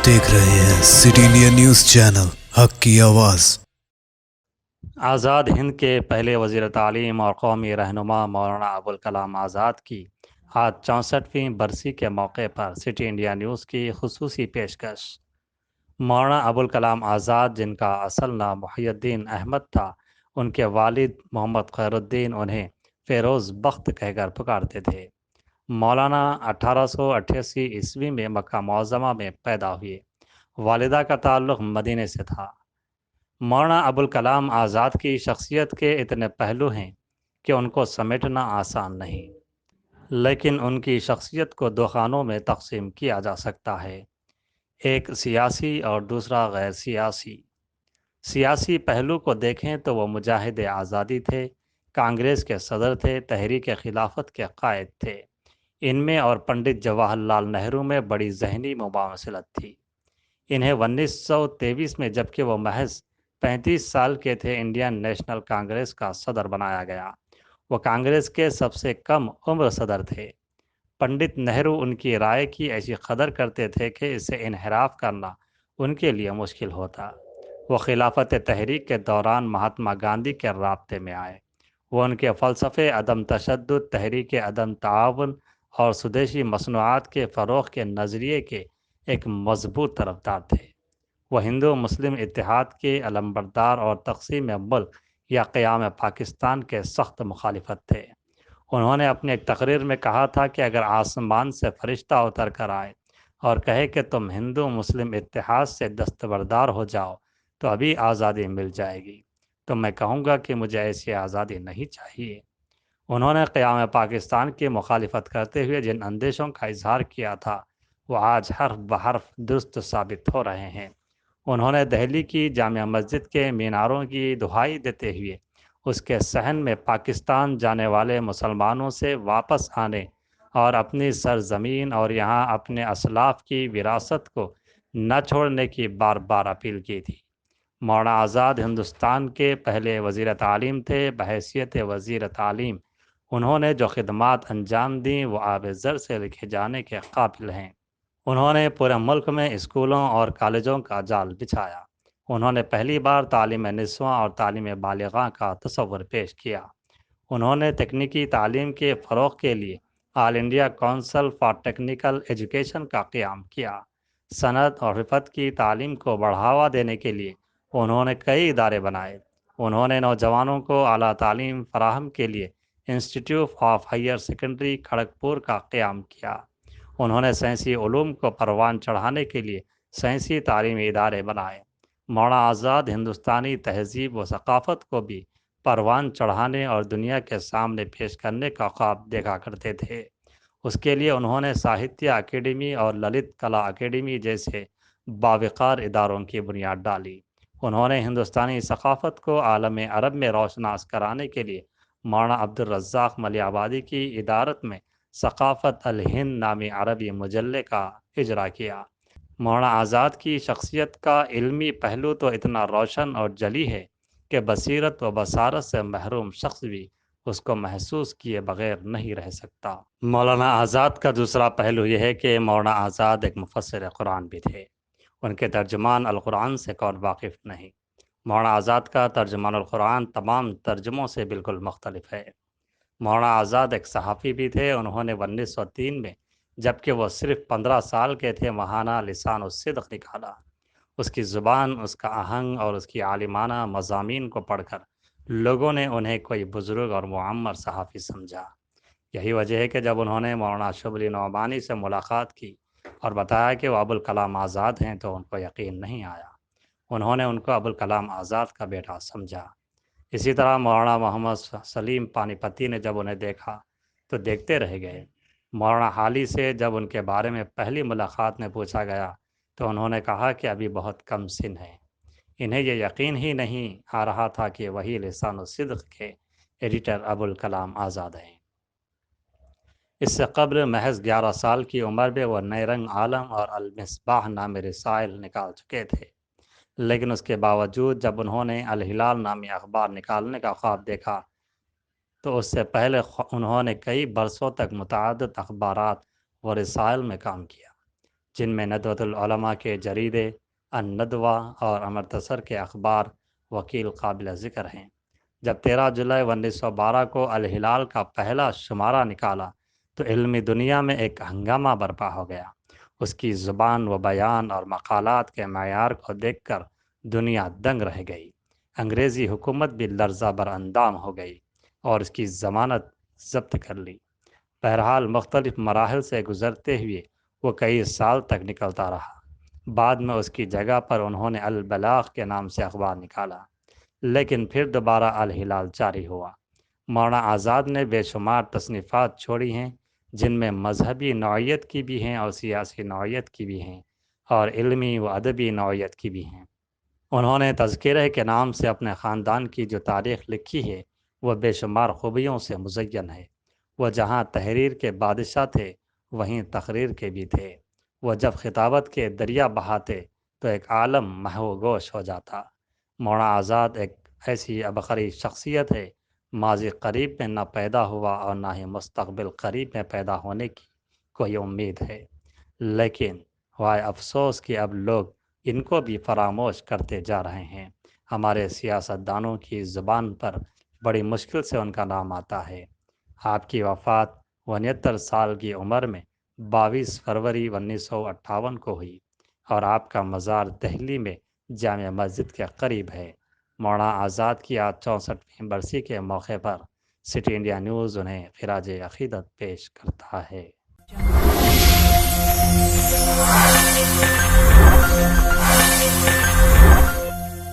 देख रहे हैं सिटी इंडिया न्यूज़ चैनल हक की आवाज़। आज़ाद हिंद के पहले वज़ीर तालीम और कौमी रहनुमा मौलाना अबुल कलाम आज़ाद की आज 64वीं बरसी के मौके पर सिटी इंडिया न्यूज़ की खुसूसी पेशकश। मौलाना अबुल कलाम आज़ाद, जिनका असल नाम मुहियुद्दीन अहमद था, उनके वालिद मोहम्मद खैरुद्दीन उन्हें फ़ेरोज़ बख्त कहकर पुकारते थे। मौलाना 1888 ईस्वी में मक्का मुअज़्ज़मा में पैदा हुए। वालिदा का ताल्लुक़ मदीने से था। मौलाना अबुल कलाम आज़ाद की शख्सियत के इतने पहलू हैं कि उनको समेटना आसान नहीं, लेकिन उनकी शख्सियत को दो खानों में तकसीम किया जा सकता है, एक सियासी और दूसरा गैर सियासी। सियासी पहलू को देखें तो वो मुजाहिद आज़ादी थे, कांग्रेस के सदर थे, तहरीक खिलाफत के कायद थे। इनमें और पंडित जवाहरलाल नेहरू में बड़ी जहनी मुमावसलत थी। इन्हें 1923 में, जबकि वो महज 35 साल के थे, इंडियन नेशनल कांग्रेस का सदर बनाया गया। वो कांग्रेस के सबसे कम उम्र सदर थे। पंडित नेहरू उनकी राय की ऐसी कदर करते थे कि इसे इनहराफ करना उनके लिए मुश्किल होता। वो खिलाफत तहरीक के दौरान महात्मा गांधी के राब्ते में आए। वो उनके फ़लसफ़े अदम तशद्दुद, तहरीक अदम ताउन और स्वदेशी मसनूआत के फ़रोग़ के नज़रिए के एक मजबूत तरफदार थे। वह हिंदू मुस्लिम इत्तेहाद के अलमबरदार और तक़सीम मुल्क या क़याम पाकिस्तान के सख्त मुखालिफत थे। उन्होंने अपनी एक तकरीर में कहा था कि अगर आसमान से फरिश्ता उतर कर आए और कहे कि तुम हिंदू मुस्लिम इत्तेहाद से दस्तबरदार हो जाओ तो अभी आज़ादी मिल जाएगी, तो मैं कहूँगा कि मुझे ऐसी आज़ादी नहीं चाहिए। उन्होंने क़याम पाकिस्तान की मुखालिफत करते हुए जिन अंदेशों का इजहार किया था, वो आज हर्फ बहर्फ दुरुस्त साबित हो रहे हैं। उन्होंने दहली की जामिया मस्जिद के मीनारों की दुहाई देते हुए उसके सहन में पाकिस्तान जाने वाले मुसलमानों से वापस आने और अपनी सरज़मीन और यहाँ अपने असलाफ की विरासत को न छोड़ने की बार बार अपील की थी। मौलाना आज़ाद हिंदुस्तान के पहले वज़ीर तालीम थे। बहैसियत वज़ीर तालीम उन्होंने जो खिदमात अंजाम दी वो आब ज़र से लिखे जाने के काबिल हैं। उन्होंने पूरे मुल्क में स्कूलों और कॉलेजों का जाल बिछाया। उन्होंने पहली बार तालीम निस्वां और तालीम बालिग़ा का तसव्वुर पेश किया। उन्होंने तकनीकी तालीम के फ़रोग़ के लिए all India council for technical education का क़याम किया। सनअत और हिफ़त की तालीम को बढ़ावा देने के लिए उन्होंने कई इदारे बनाए। उन्होंने नौजवानों को आला तालीम फ़राहम के लिए Institute of Higher Secondary Kharagpur का क़याम किया। उन्होंने साइंसी उलूम को परवान चढ़ाने के लिए साइंसी तालीमी इदारे बनाए। मौलाना आज़ाद हिंदुस्तानी तहज़ीब व सक़ाफ़त को भी परवान चढ़ाने और दुनिया के सामने पेश करने का ख्वाब देखा करते थे। उसके लिए उन्होंने साहित्य अकेडमी और ललित कला अकेडमी जैसे बावक़ार इदारों की बुनियाद डाली। उन्होंने हिंदुस्तानी सक़ाफ़त को आलम अरब में रोशनास कराने के लिए मौलाना अब्दुल रज़्ज़ाक़ मलियाबादी की इदारत में सक़ाफ़त अल हिंद नामी अरबी मुजल्ले का इजरा किया। मौलाना आज़ाद की शख्सियत का इल्मी पहलू तो इतना रोशन और जली है कि बसीरत व बसारत से महरूम शख्स भी उसको महसूस किए बग़ैर नहीं रह सकता। मौलाना आज़ाद का दूसरा पहलू यह है कि मौलाना आज़ाद एक मुफस्सिर कुरान भी थे। उनके तर्जुमान अल कुरान से कौन वाकिफ़ नहीं। मौलाना आज़ाद का तर्जुमान अल कुरान तमाम तर्जुमों से बिल्कुल मुख्तलिफ है। मौलाना आज़ाद एक सहाफ़ी भी थे। उन्होंने 1903 में, जबकि वो सिर्फ़ 15 साल के थे, महाना लिसान-उस-सिद्क़ निकाला। उसकी ज़ुबान, उसका आहंग और उसकी आलिमाना मज़ामीन को पढ़कर लोगों ने उन्हें कोई बुज़ुर्ग और मुअम्मर सहाफ़ी समझा। यही वजह है कि जब उन्होंने मौलाना शुबली नौमानी से मुलाकात की और बताया कि वो अबुल कलाम आज़ाद हैं, तो उनको यकीन नहीं आया। उन्होंने उनको अबुल कलाम आज़ाद का बेटा समझा। इसी तरह मौलाना मोहम्मद सलीम पानीपती ने जब उन्हें देखा तो देखते रह गए। मौलाना हाली से जब उनके बारे में पहली मुलाकात में पूछा गया तो उन्होंने कहा कि अभी बहुत कम सिन है। इन्हें यह यकीन ही नहीं आ रहा था कि वही लिसान-उस-सिद्क़ के एडिटर अबुल कलाम आज़ाद हैं। इससे कब्ल महज 11 साल की उम्र में वह नए रंग आलम और अल-मिस्बाह नामी रिसाइल निकाल चुके थे। लेकिन उसके बावजूद जब उन्होंने अल हिलाल नामी अखबार निकालने का ख्वाब देखा तो उससे पहले उन्होंने कई बरसों तक मुतअद्दिद अखबारात व रसाइल में काम किया। جن میں ندوۃ العلماء کے جریدے الندوہ اور امرتسر کے اخبار وکیل قابل ذکر ہیں۔ جب 13 جولائی 1912 کو الہلال کا پہلا شمارہ نکالا تو علمی دنیا میں ایک ہنگامہ برپا ہو گیا۔ اس کی زبان و بیان اور مقالات کے معیار کو دیکھ کر دنیا دنگ رہ گئی۔ انگریزی حکومت بھی لرزہ بر اندام ہو گئی اور اس کی ضمانت ضبط کر لی۔ بہرحال مختلف مراحل سے گزرتے ہوئے وہ کئی سال تک نکلتا رہا۔ بعد میں اس کی جگہ پر انہوں نے البلاغ کے نام سے اخبار نکالا، لیکن پھر دوبارہ الہلال جاری ہوا۔ مولانا آزاد نے بے شمار تصنیفات چھوڑی ہیں، جن میں مذہبی نوعیت کی بھی ہیں اور سیاسی نوعیت کی بھی ہیں اور علمی و ادبی نوعیت کی بھی ہیں۔ انہوں نے تذکرہ کے نام سے اپنے خاندان کی جو تاریخ لکھی ہے وہ بے شمار خوبیوں سے مزین ہے۔ وہ جہاں تحریر کے بادشاہ تھے وہیں تقریر کے بھی تھے۔ وہ جب خطابت کے دریا بہاتے تو ایک عالم محو گوش ہو جاتا۔ مولانا آزاد ایک ایسی عبقری شخصیت ہے، ماضی قریب میں نہ پیدا ہوا اور نہ ہی مستقبل قریب میں پیدا ہونے کی کوئی امید ہے، لیکن وائے افسوس کہ اب لوگ ان کو بھی فراموش کرتے جا رہے ہیں۔ ہمارے سیاستدانوں کی زبان پر بڑی مشکل سے ان کا نام آتا ہے۔ آپ کی وفات 69 سال کی عمر میں 22 فروری 1958 کو ہوئی اور آپ کا مزار دہلی میں جامع مسجد کے قریب ہے۔ مولانا آزاد کی آج 64ویں برسی کے موقع پر سٹی انڈیا نیوز انہیں خراج عقیدت پیش کرتا ہے۔